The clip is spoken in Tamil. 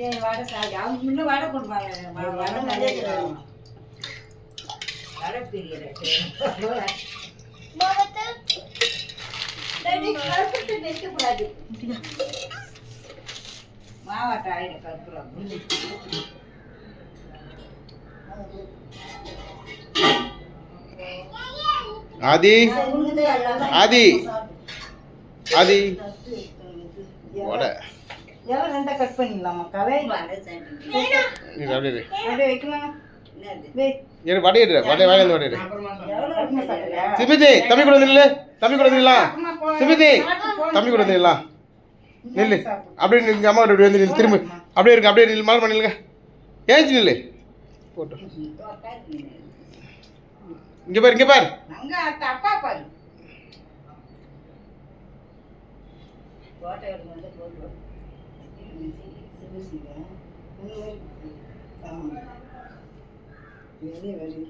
சரி வடை சாப்பிடு. அவங்க முன்ன வடை கொடுப்பாங்க. வடை நிறைய வடை பிரியல. வைக்கக்கூடாது. மாவாட்ட ஆயிடும் கருப்புலாம். ஆதி ஆதி ஆதி வடை எவ்வளோ ரெண்டா கட் பண்ணிடலாமா கவை அப்படியே அப்படியே வைக்கலாம். எனக்கு வடை எடுற வடை வாங்கி வடை எடு சிமிதி தம்பி கூட நில்லு தம்பி கூட நில்லாம் சிமிதி தம்பி கூட நில்லாம் நில்லு அப்படியே நில்லுங்க அம்மா அப்படி வந்து நில்லு திரும்ப அப்படியே இருக்கு அப்படியே நில்லு மாலை பண்ணிலுங்க ஏஞ்சி நில்லு போட்டு இங்க பாரு இங்க பாரு அங்க அப்பா பாரு போட்டோ எடுத்து வந்து போட்டு வெரி வெரி